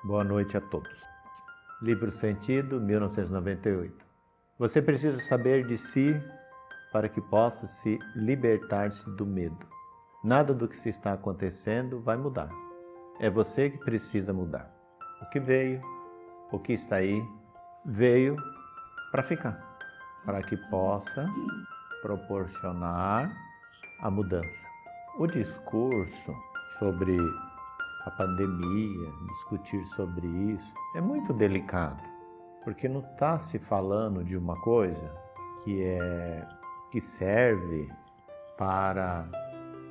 Boa noite a todos. Livro Sentido, 1998. Você precisa saber de si para que possa se libertar-se do medo. Nada do que se está acontecendo vai mudar. É você que precisa mudar. O que veio, o que está aí, veio para ficar, para que possa proporcionar a mudança. O discurso sobre a pandemia, discutir sobre isso, é muito delicado, porque não está se falando de uma coisa que serve para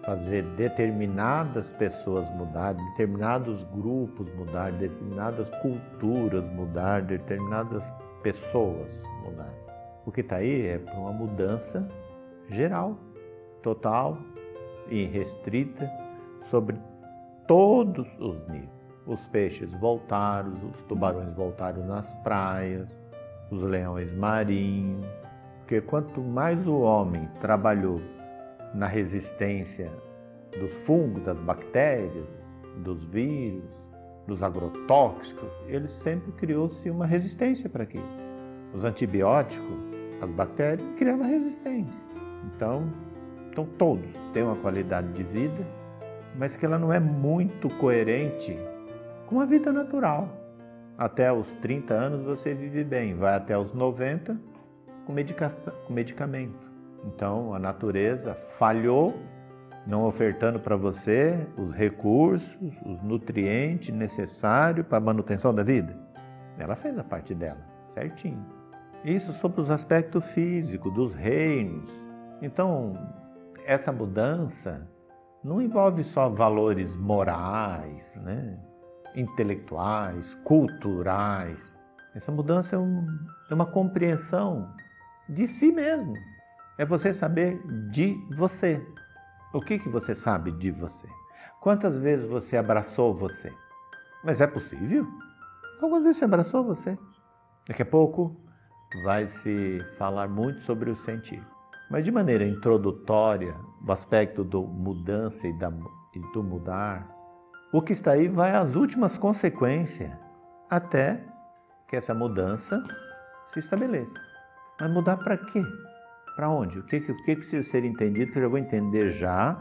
fazer determinadas pessoas mudar, determinados grupos mudar, determinadas culturas mudar, determinadas pessoas mudar. O que está aí é para uma mudança geral, total e restrita sobre todos os níveis. Os peixes voltaram, os tubarões voltaram nas praias, os leões marinhos, porque quanto mais o homem trabalhou na resistência dos fungos, das bactérias, dos vírus, dos agrotóxicos, ele sempre criou-se uma resistência para aquilo. Os antibióticos, as bactérias, criavam resistência. Então todos têm uma qualidade de vida, mas que ela não é muito coerente com a vida natural. Até os 30 anos você vive bem, vai até os 90 com medicamento. Então a natureza falhou, não ofertando para você os recursos, os nutrientes necessários para a manutenção da vida. Ela fez a parte dela, certinho. Isso sobre os aspectos físicos, dos reinos. Então, essa mudança não envolve só valores morais, intelectuais, culturais. Essa mudança é uma compreensão de si mesmo. É você saber de você. O que você sabe de você? Quantas vezes você abraçou você? Mas é possível? Algumas vezes você abraçou você. Daqui a pouco vai se falar muito sobre o sentir. Mas de maneira introdutória, o aspecto do mudança e do mudar, o que está aí vai às últimas consequências, até que essa mudança se estabeleça. Mas mudar para quê? Para onde? O que precisa ser entendido, que eu já vou entender já,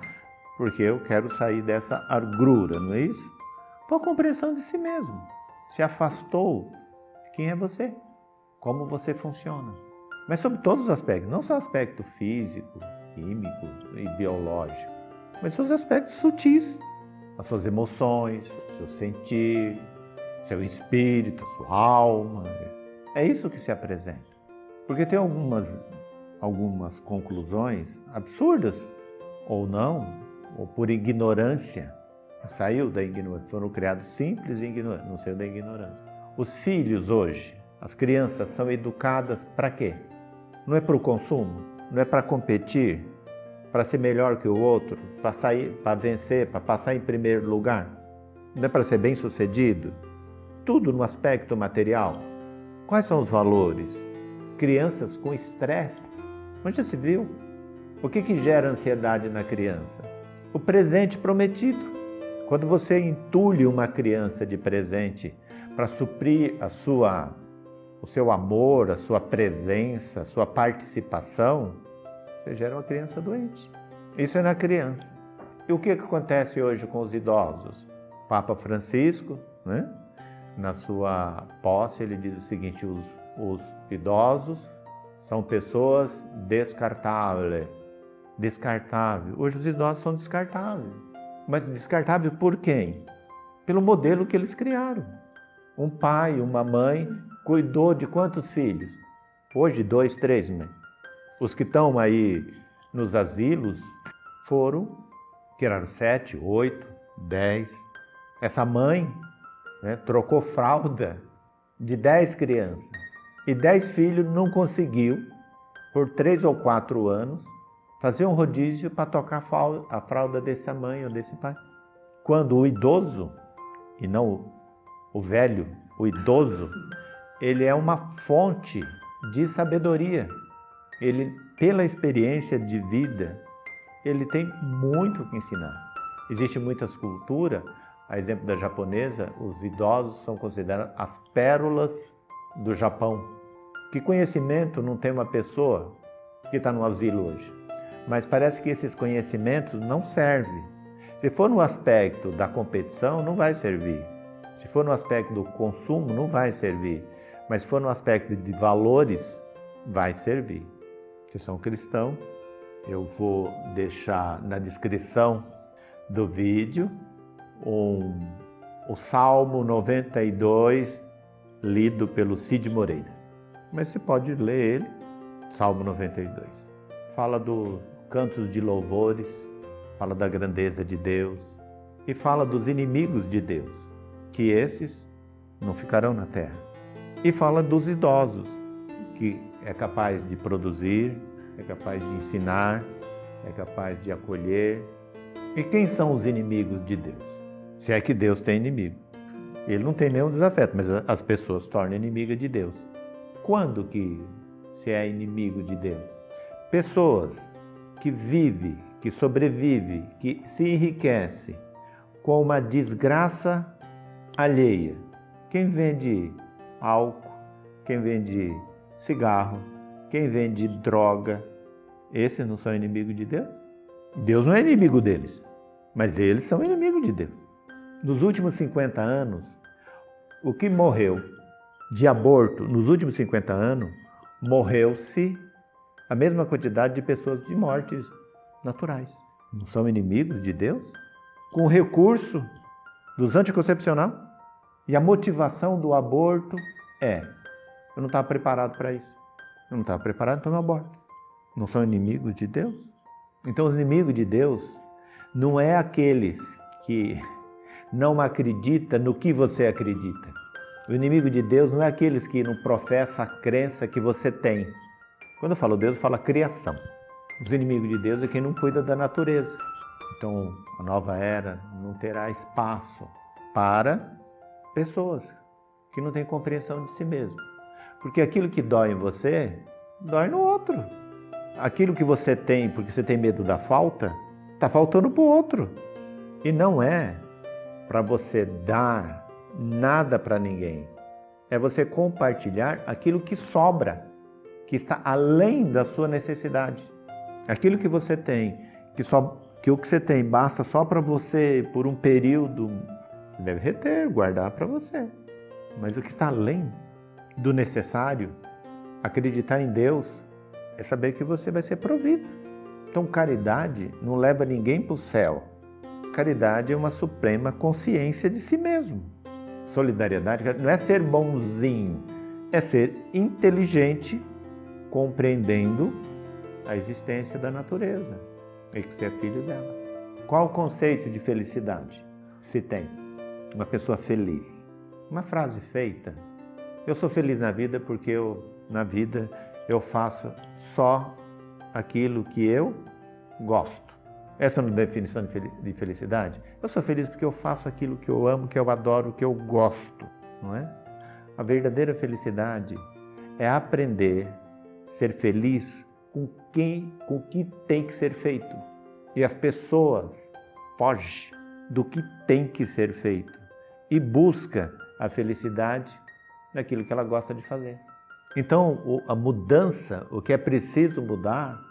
porque eu quero sair dessa agrura, não é isso? Por compreensão de si mesmo. Se afastou de quem é você, como você funciona. Mas sobre todos os aspectos, não só aspecto físico, químico e biológico, mas seus aspectos sutis, as suas emoções, o seu sentir, seu espírito, a sua alma. É isso que se apresenta. Porque tem algumas conclusões absurdas, ou não, ou por ignorância. Saiu da ignorância, foram criados simples e ignorantes, não saiu da ignorância. Os filhos hoje, as crianças são educadas para quê? Não é para o consumo, não é para competir, para ser melhor que o outro, para sair, para vencer, para passar em primeiro lugar. Não é para ser bem-sucedido. Tudo no aspecto material. Quais são os valores? Crianças com estresse. Onde já se viu? O que gera ansiedade na criança? O presente prometido. Quando você entulha uma criança de presente para suprir o seu amor, a sua presença, a sua participação, você gera uma criança doente. Isso é na criança. E o que acontece hoje com os idosos? Papa Francisco, na sua posse, ele diz o seguinte: os idosos são pessoas descartáveis. Descartável. Hoje os idosos são descartáveis. Mas descartável por quem? Pelo modelo que eles criaram. Um pai, uma mãe cuidou de quantos filhos? Hoje 2, 3, né? Os que estão aí nos asilos criaram 7, 8, 10. Essa mãe trocou fralda de 10 crianças. E 10 filhos não conseguiu, por 3 ou 4 anos, fazer um rodízio para tocar a fralda dessa mãe ou desse pai. Quando o idoso, e não o velho, o idoso, ele é uma fonte de sabedoria. Ele, pela experiência de vida, ele tem muito que ensinar. Existe muitas culturas A exemplo da japonesa, os idosos são considerados as pérolas do Japão. Que conhecimento não tem uma pessoa que está no asilo hoje? Mas parece que esses conhecimentos não servem. Se for no aspecto da competição, não vai servir. Se for no aspecto do consumo, não vai servir. Mas se for no aspecto de valores, vai servir. Se são cristãos, eu vou deixar na descrição do vídeo o Salmo 92, lido pelo Cid Moreira. Mas você pode ler ele, Salmo 92. Fala dos cantos de louvores, fala da grandeza de Deus e fala dos inimigos de Deus, que esses não ficarão na terra. E fala dos idosos, que é capaz de produzir, é capaz de ensinar, é capaz de acolher. E quem são os inimigos de Deus? Se é que Deus tem inimigo. Ele não tem nenhum desafeto, mas as pessoas tornam inimiga de Deus. Quando que se é inimigo de Deus? Pessoas que vivem, que sobrevivem, que se enriquecem com uma desgraça alheia. Quem vende álcool, quem vende cigarro, quem vende droga, esses não são inimigos de Deus? Deus não é inimigo deles, mas eles são inimigos de Deus. Nos últimos 50 anos, o que morreu de aborto, nos últimos 50 anos, morreu-se a mesma quantidade de pessoas de mortes naturais. Não são inimigos de Deus? Com o recurso dos anticoncepcionais e a motivação do aborto eu não estava preparado para isso. Eu não estava preparado, então eu aborto. Não são inimigos de Deus? Então os inimigos de Deus não é aqueles que não acreditam no que você acredita. O inimigo de Deus não é aqueles que não professam a crença que você tem. Quando eu falo Deus, eu falo a criação. Os inimigos de Deus é quem não cuida da natureza. Então, a nova era não terá espaço para pessoas que não têm compreensão de si mesmo. Porque aquilo que dói em você, dói no outro. Aquilo que você tem, porque você tem medo da falta, está faltando para o outro. E não é para você dar nada para ninguém. É você compartilhar aquilo que sobra, que está além da sua necessidade. Aquilo que você tem, que o que você tem basta só para você por um período, você deve reter, guardar para você. Mas o que está além do necessário, acreditar em Deus, é saber que você vai ser provido. Então, caridade não leva ninguém para o céu. Caridade é uma suprema consciência de si mesmo. Solidariedade não é ser bonzinho, é ser inteligente, compreendendo a existência da natureza e que você é filho dela. Qual o conceito de felicidade se tem? Uma pessoa feliz. Uma frase feita. Eu sou feliz na vida porque na vida eu faço só aquilo que eu gosto. Essa é uma definição de felicidade? Eu sou feliz porque eu faço aquilo que eu amo, que eu adoro, que eu gosto, não é? A verdadeira felicidade é aprender a ser feliz com o que tem que ser feito. E as pessoas fogem do que tem que ser feito e busca a felicidade naquilo que ela gosta de fazer. Então, a mudança, o que é preciso mudar,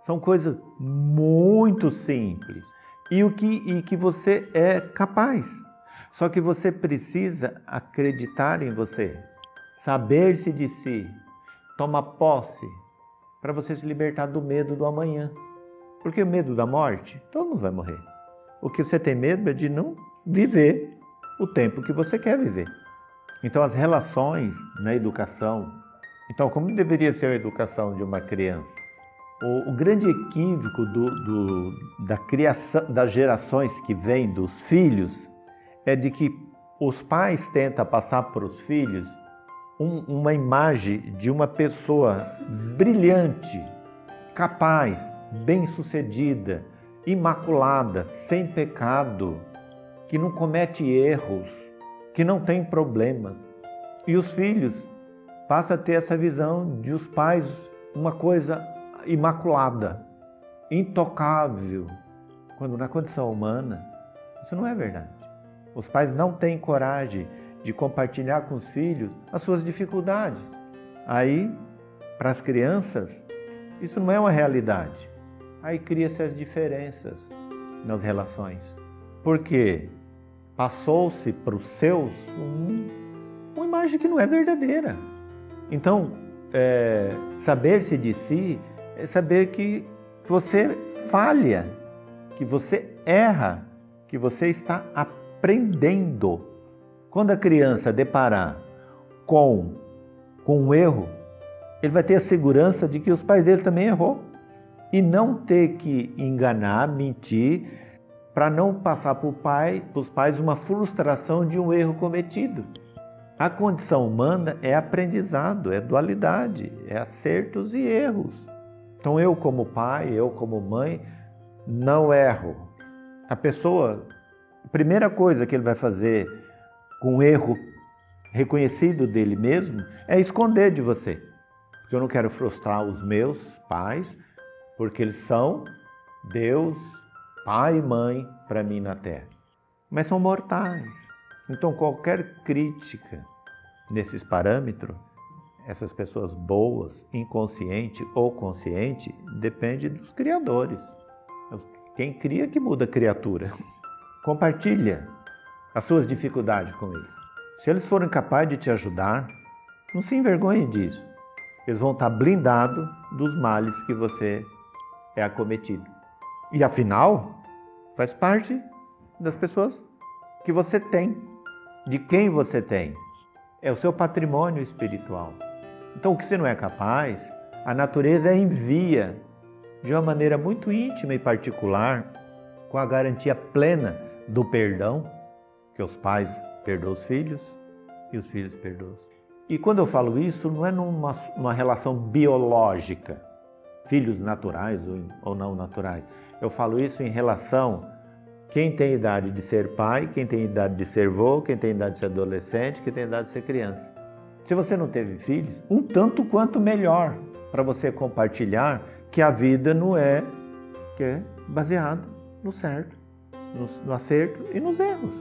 são coisas muito simples e que você é capaz. Só que você precisa acreditar em você, saber-se de si, tomar posse para você se libertar do medo do amanhã. Porque o medo da morte, todo mundo vai morrer. O que você tem medo é de não viver o tempo que você quer viver. Então as relações na educação, então como deveria ser a educação de uma criança? O grande equívoco da criação, das gerações que vêm dos filhos, é de que os pais tentam passar para os filhos uma imagem de uma pessoa brilhante, capaz, bem-sucedida, imaculada, sem pecado, que não comete erros, que não tem problemas. E os filhos passam a ter essa visão de os pais uma coisa imaculada, intocável, quando na condição humana isso não é verdade. Os pais não têm coragem de compartilhar com os filhos as suas dificuldades. Aí, para as crianças, isso não é uma realidade. Aí cria-se as diferenças nas relações. Porque passou-se para os seus uma imagem que não é verdadeira. Então, saber-se de si é saber que você falha, que você erra, que você está aprendendo. Quando a criança deparar com um erro, ele vai ter a segurança de que os pais dele também errou. E não ter que enganar, mentir, para não passar para os pais uma frustração de um erro cometido. A condição humana é aprendizado, é dualidade, é acertos e erros. Então eu como pai, eu como mãe, não erro. A primeira coisa que ele vai fazer com um erro reconhecido dele mesmo é esconder de você. Porque eu não quero frustrar os meus pais, porque eles são Deus, pai e mãe para mim na terra. Mas são mortais. Então qualquer crítica nesses parâmetros, essas pessoas boas, inconsciente ou consciente, depende dos criadores. Quem cria que muda a criatura. Compartilha as suas dificuldades com eles. Se eles forem capazes de te ajudar, não se envergonhe disso. Eles vão estar blindados dos males que você é acometido. E afinal, faz parte das pessoas que você tem, de quem você tem. É o seu patrimônio espiritual. Então, o que você não é capaz, a natureza envia de uma maneira muito íntima e particular, com a garantia plena do perdão, que os pais perdoam os filhos e os filhos perdoam os filhos. E quando eu falo isso, não é numa relação biológica, filhos naturais ou não naturais. Eu falo isso em relação quem tem idade de ser pai, quem tem idade de ser vô, quem tem idade de ser adolescente, quem tem idade de ser criança. Se você não teve filhos, um tanto quanto melhor para você compartilhar que a vida não é baseada no certo, no acerto e nos erros.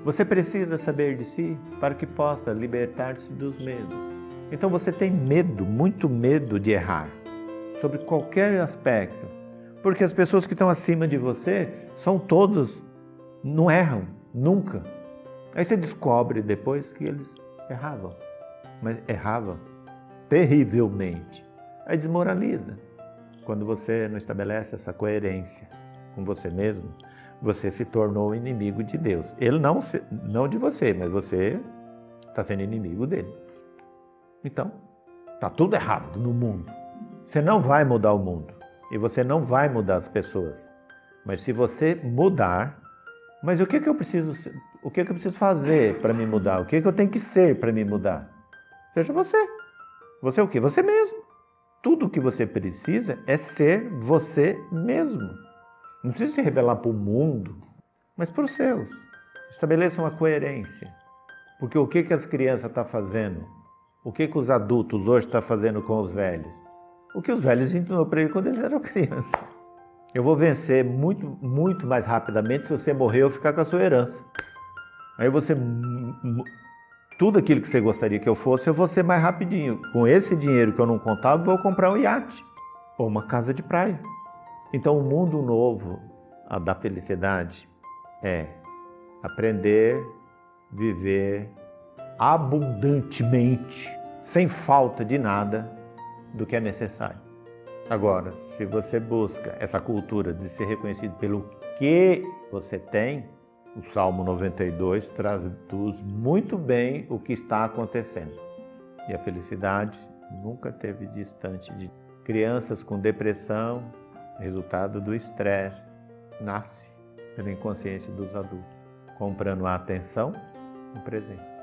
Você precisa saber de si para que possa libertar-se dos medos. Então você tem medo, muito medo de errar, sobre qualquer aspecto. Porque as pessoas que estão acima de você são todos, não erram, nunca. Aí você descobre depois que eles erravam, mas erravam terrivelmente. Aí desmoraliza. Quando você não estabelece essa coerência com você mesmo, você se tornou inimigo de Deus. Ele não de você, mas você está sendo inimigo dele. Então, está tudo errado no mundo. Você não vai mudar o mundo. E você não vai mudar as pessoas. Mas se você mudar, mas o que eu preciso fazer para me mudar? O que eu tenho que ser para me mudar? Seja você. Você é o quê? Você mesmo. Tudo o que você precisa é ser você mesmo. Não precisa se revelar para o mundo, mas para os seus. Estabeleça uma coerência. Porque o que as crianças estão fazendo? O que os adultos hoje estão fazendo com os velhos? O que os velhos ensinou para eles quando eles eram crianças. Eu vou vencer muito, muito mais rapidamente se você morrer ou ficar com a sua herança. Aí você... Tudo aquilo que você gostaria que eu fosse, eu vou ser mais rapidinho. Com esse dinheiro que eu não contava, eu vou comprar um iate ou uma casa de praia. Então, o mundo novo da felicidade é aprender, viver abundantemente, sem falta de nada do que é necessário. Agora, se você busca essa cultura de ser reconhecido pelo que você tem, o Salmo 92 traduz muito bem o que está acontecendo. E a felicidade nunca esteve distante de crianças com depressão, resultado do estresse, nasce pela inconsciência dos adultos, comprando a atenção no presente.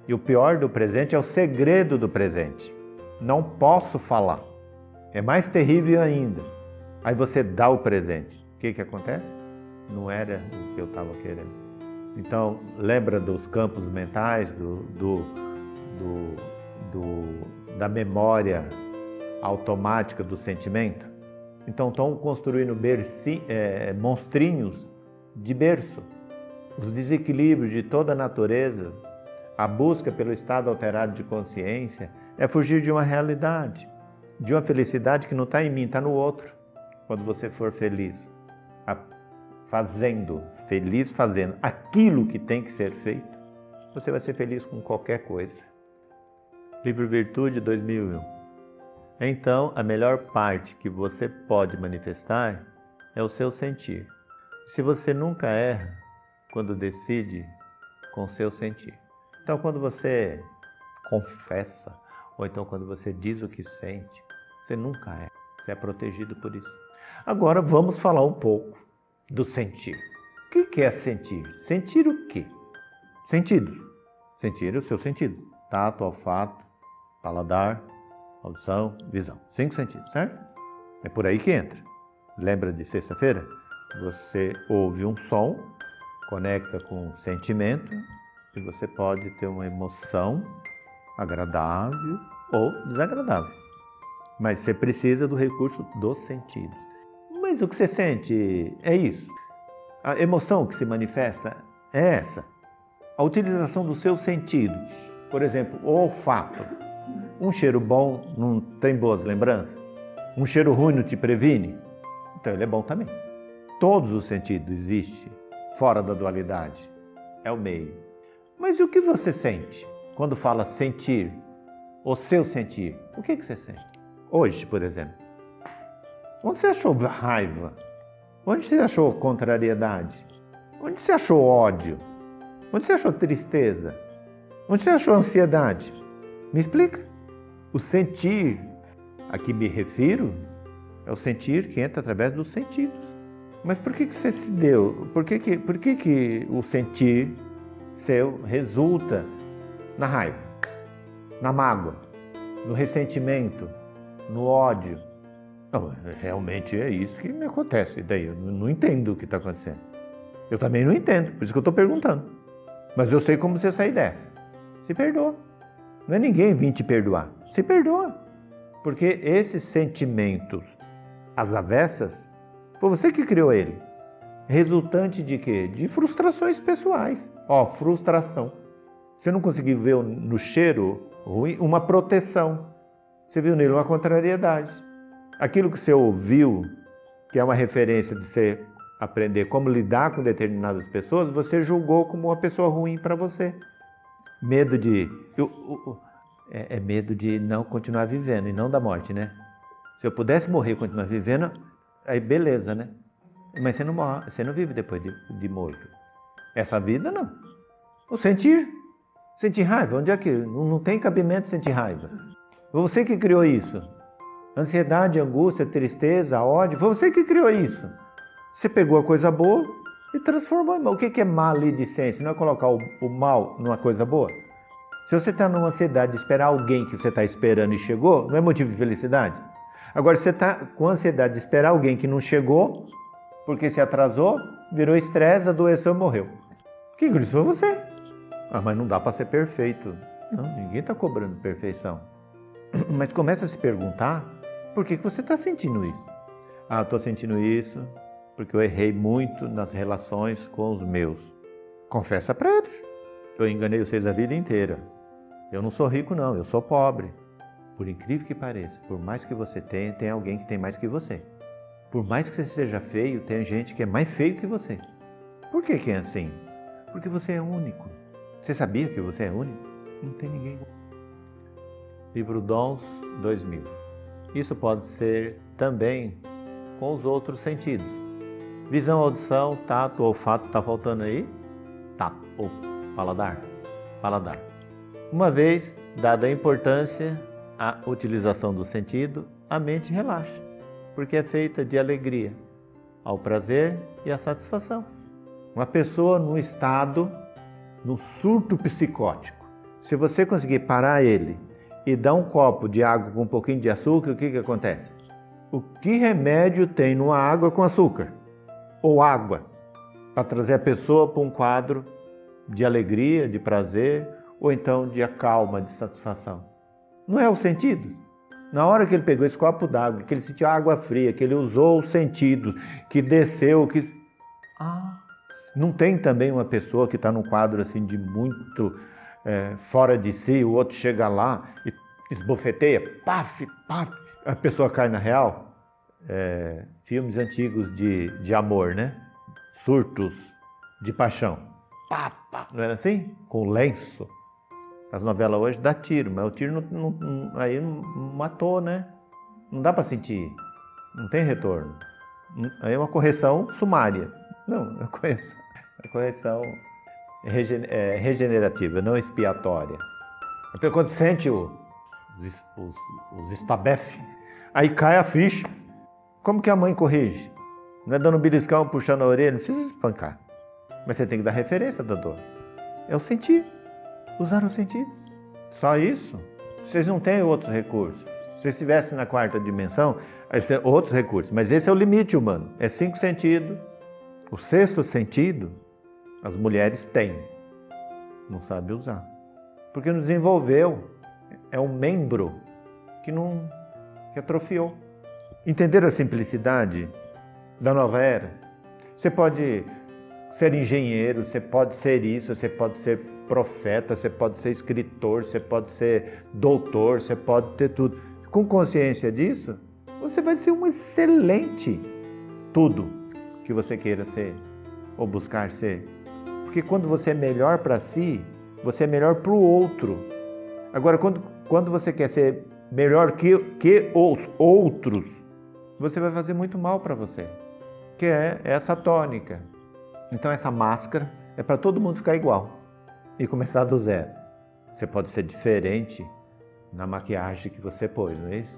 E o pior do presente é o segredo do presente. Não posso falar. É mais terrível ainda. Aí você dá o presente. O que acontece? Não era o que eu estava querendo. Então, lembra dos campos mentais, da memória automática do sentimento? Então, estão construindo monstrinhos de berço. os desequilíbrios de toda a natureza, a busca pelo estado alterado de consciência, é fugir de uma realidade, de uma felicidade que não está em mim, está no outro. Quando você for feliz, feliz fazendo aquilo que tem que ser feito, você vai ser feliz com qualquer coisa. Livro Virtude 2001. Então, a melhor parte que você pode manifestar é o seu sentir. Se você nunca erra quando decide com o seu sentir. Então, quando você confessa, ou então quando você diz o que sente, você nunca erra. Você é protegido por isso. Agora, vamos falar um pouco do sentir. O que é sentir? Sentir o quê? Sentidos. Sentir o seu sentido. Tato, olfato, paladar, audição, visão. 5 sentidos, certo? É por aí que entra. Lembra de sexta-feira? Você ouve um som, conecta com um sentimento e você pode ter uma emoção agradável ou desagradável. Mas você precisa do recurso dos sentidos. Mas o que você sente é isso. A emoção que se manifesta é essa. A utilização dos seus sentidos. Por exemplo, o olfato. Um cheiro bom não tem boas lembranças? Um cheiro ruim não te previne? Então ele é bom também. Todos os sentidos existem fora da dualidade. É o meio. Mas e o que você sente quando fala sentir? O seu sentir. O que você sente? Hoje, por exemplo. Onde você achou raiva? Onde você achou contrariedade? Onde você achou ódio? Onde você achou tristeza? Onde você achou ansiedade? Me explica. O sentir a que me refiro é o sentir que entra através dos sentidos. Mas por que você se deu? Por que o sentir seu resulta na raiva, na mágoa, no ressentimento, no ódio? Não, realmente é isso que me acontece. E daí eu não entendo o que está acontecendo. Eu também não entendo, por isso que eu estou perguntando. Mas eu sei como você sair dessa. Se perdoa. Não é ninguém vir te perdoar. Se perdoa. Porque esses sentimentos, as avessas, foi você que criou ele. Resultante de quê? De frustrações pessoais. Frustração. Você não conseguiu ver no cheiro ruim uma proteção. Você viu nele uma contrariedade. Aquilo que você ouviu, que é uma referência de você aprender como lidar com determinadas pessoas, você julgou como uma pessoa ruim para você. Medo de... É medo de não continuar vivendo e não da morte, né? Se eu pudesse morrer e continuar vivendo, aí beleza, né? Mas você não morre, você não vive depois de morto. Essa vida, não. O sentir raiva, onde é que... Não tem cabimento sentir raiva. Você que criou isso. Ansiedade, angústia, tristeza, ódio, foi você que criou isso. Você pegou a coisa boa e transformou em mal. O que é maledicência? Não é colocar o mal numa coisa boa? Se você está numa ansiedade de esperar alguém que você está esperando e chegou, não é motivo de felicidade? Agora, se você está com ansiedade de esperar alguém que não chegou, porque se atrasou, virou estresse, adoeceu e morreu. Quem criou isso foi você. Mas não dá para ser perfeito. Não, ninguém está cobrando perfeição. Mas começa a se perguntar, por que você está sentindo isso? Estou sentindo isso porque eu errei muito nas relações com os meus. Confessa para eles. Eu enganei vocês a vida inteira. Eu não sou rico não, eu sou pobre. Por incrível que pareça, por mais que você tenha, tem alguém que tem mais que você. Por mais que você seja feio, tem gente que é mais feio que você. Por que é assim? Porque você é único. Você sabia que você é único? Não tem ninguém. Livro Dons 2000. Isso pode ser também com os outros sentidos. Visão, audição, tato, olfato, está faltando aí? Tato, ou paladar. Paladar. Uma vez dada a importância à utilização do sentido, a mente relaxa, porque é feita de alegria, ao prazer e à satisfação. Uma pessoa no estado, no surto psicótico, se você conseguir parar ele e dar um copo de água com um pouquinho de açúcar, o que acontece? O que remédio tem numa água com açúcar? Ou água? Para trazer a pessoa para um quadro de alegria, de prazer, ou então de calma, de satisfação. Não é o sentido? Na hora que ele pegou esse copo d'água, que ele sentiu água fria, que ele usou o sentido, que desceu, que... Não tem também uma pessoa que está num quadro assim de muito fora de si, o outro chega lá e esbofeteia, paf, paf, a pessoa cai na real? Filmes antigos de amor, né? Surtos de paixão. Pá, pá, não era assim? Com lenço. As novelas hoje dá tiro, mas o tiro aí não matou, né? Não dá para sentir. Não tem retorno. Aí é uma correção sumária. Não, é correção regenerativa, não expiatória. Então quando sente os estabefes, aí cai a ficha. Como que a mãe corrige? Não é dando um beliscão, puxando a orelha, não precisa espancar. Mas você tem que dar referência da dor. É o sentir. Usar os sentidos. Só isso. Vocês não têm outros recursos. Se vocês estivessem na quarta dimensão, aí tem outros recursos. Mas esse é o limite humano. É 5 sentidos. O 6º sentido, as mulheres têm. Não sabe usar. Porque não desenvolveu. É um membro que atrofiou. Entenderam a simplicidade da nova era? Você pode ser engenheiro, você pode ser isso, você pode ser profeta, você pode ser escritor, você pode ser doutor, você pode ter tudo. Com consciência disso, você vai ser um excelente tudo que você queira ser ou buscar ser. Porque quando você é melhor para si, você é melhor para o outro. Agora, quando você quer ser melhor que os outros, você vai fazer muito mal para você, que é essa tônica. Então essa máscara é para todo mundo ficar igual e começar do zero. Você pode ser diferente na maquiagem que você pôs, não é isso?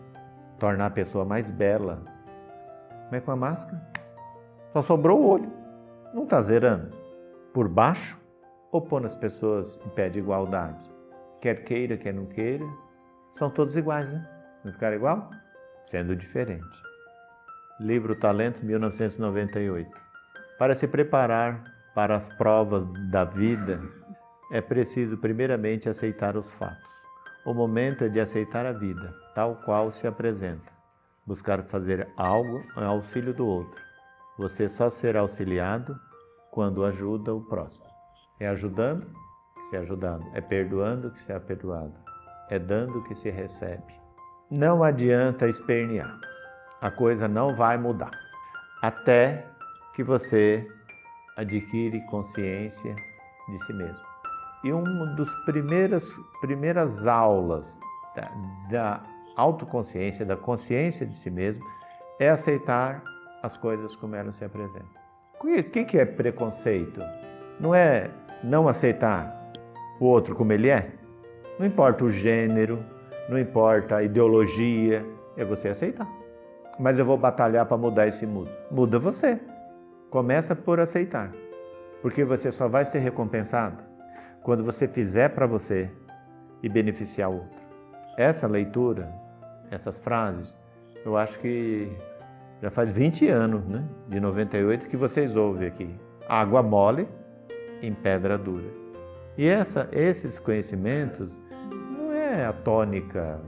Tornar a pessoa mais bela. Mas com a máscara, só sobrou o olho. Não está zerando. Por baixo, ou pondo as pessoas em pé de igualdade. Quer queira, quer não queira, são todos iguais, né? Não ficar igual? Sendo diferente. Livro Talentos, 1998. Para se preparar para as provas da vida, é preciso primeiramente aceitar os fatos. O momento é de aceitar a vida, tal qual se apresenta. Buscar fazer algo em auxílio do outro. Você só será auxiliado quando ajuda o próximo. É ajudando que se é ajudado. É perdoando que se é perdoado. É dando que se recebe. Não adianta espernear. A coisa não vai mudar. Até que você adquire consciência de si mesmo. E uma das primeiras aulas da autoconsciência, da consciência de si mesmo, é aceitar as coisas como elas se apresentam. O que é preconceito? Não é não aceitar o outro como ele é? Não importa o gênero, não importa a ideologia, é você aceitar. Mas eu vou batalhar para mudar esse mundo. Muda você. Começa por aceitar. Porque você só vai ser recompensado quando você fizer para você e beneficiar o outro. Essa leitura, essas frases, eu acho que já faz 20 anos, né? De 98, que vocês ouvem aqui. Água mole em pedra dura. E esses conhecimentos não é a tônica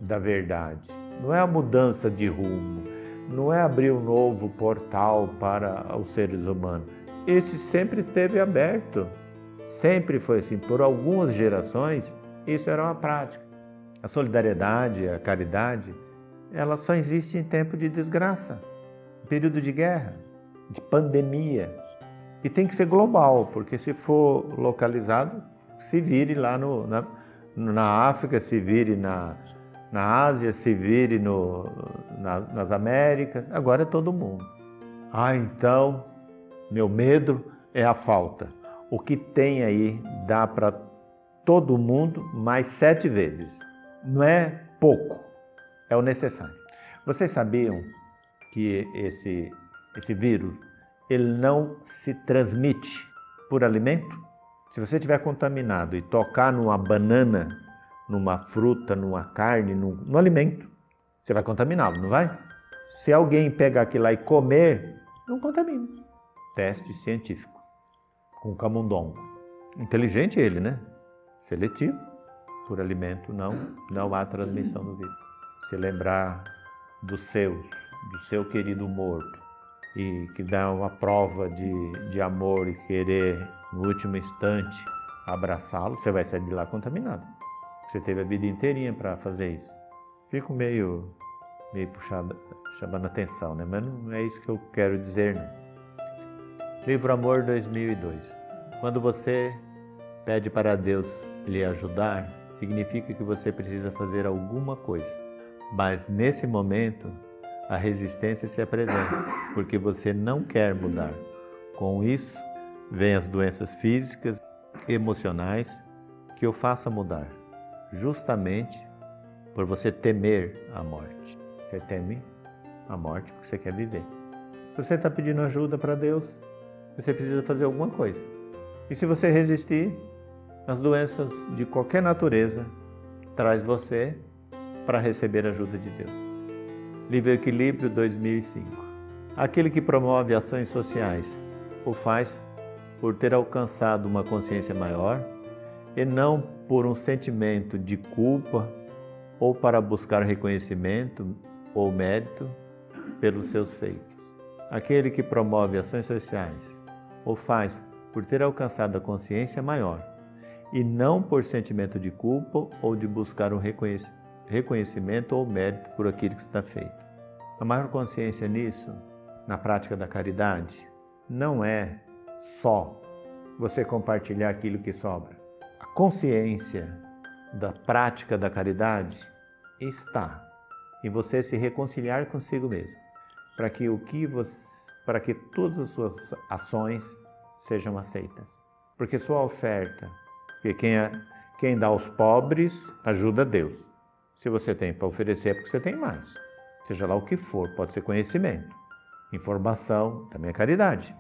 da verdade. Não é a mudança de rumo, não é abrir um novo portal para os seres humanos. Esse sempre esteve aberto, sempre foi assim. Por algumas gerações, isso era uma prática. A solidariedade, a caridade, ela só existe em tempo de desgraça, período de guerra, de pandemia. E tem que ser global, porque se for localizado, se vire lá na África, se vire na Ásia, se vire nas Américas, agora é todo mundo. Então, meu medo é a falta. O que tem aí dá para todo mundo mais 7 vezes. Não é pouco, é o necessário. Vocês sabiam que esse vírus, ele não se transmite por alimento? Se você estiver contaminado e tocar numa banana, numa fruta, numa carne, no alimento, você vai contaminá-lo, não vai? Se alguém pegar aquilo lá e comer, não contamina. Teste científico, com camundongo. Inteligente ele, né? Seletivo. Por alimento não há transmissão do vírus. Se lembrar do seu querido morto, e que dá uma prova de amor e querer, no último instante, abraçá-lo, você vai sair de lá contaminado. Você teve a vida inteirinha para fazer isso. Fico meio puxado, chamando atenção, né? Mas não é isso que eu quero dizer, não. Livro Amor 2002. Quando você pede para Deus lhe ajudar, significa que você precisa fazer alguma coisa. Mas nesse momento, a resistência se apresenta, porque você não quer mudar. Com isso, vêm as doenças físicas, emocionais, que o façam mudar, justamente por você temer a morte. Você teme a morte porque você quer viver. Se você está pedindo ajuda para Deus, você precisa fazer alguma coisa. E se você resistir, as doenças de qualquer natureza traz você para receber a ajuda de Deus. Livro Equilíbrio 2005. Aquele que promove ações sociais o faz por ter alcançado uma consciência maior e não por um sentimento de culpa ou para buscar reconhecimento ou mérito pelos seus feitos. Aquele que promove ações sociais o faz por ter alcançado a consciência maior e não por sentimento de culpa ou de buscar um reconhecimento ou mérito por aquilo que está feito. A maior consciência nisso, na prática da caridade, não é só você compartilhar aquilo que sobra. A consciência da prática da caridade está em você se reconciliar consigo mesmo, para que todas as suas ações sejam aceitas. Porque sua oferta, porque quem dá aos pobres ajuda Deus. Se você tem para oferecer é porque você tem mais. Seja lá o que for, pode ser conhecimento, informação, também é caridade.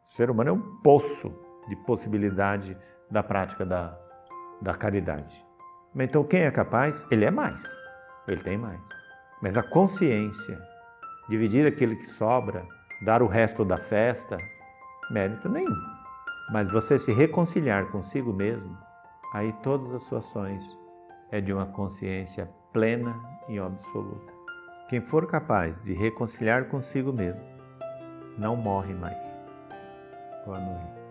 O ser humano é um poço de possibilidade da prática da caridade. Então quem é capaz, ele é mais, ele tem mais. Mas a consciência, dividir aquilo que sobra, dar o resto da festa, mérito nenhum. Mas você se reconciliar consigo mesmo, aí todas as suas ações é de uma consciência plena e absoluta. Quem for capaz de reconciliar consigo mesmo, não morre mais. Boa noite.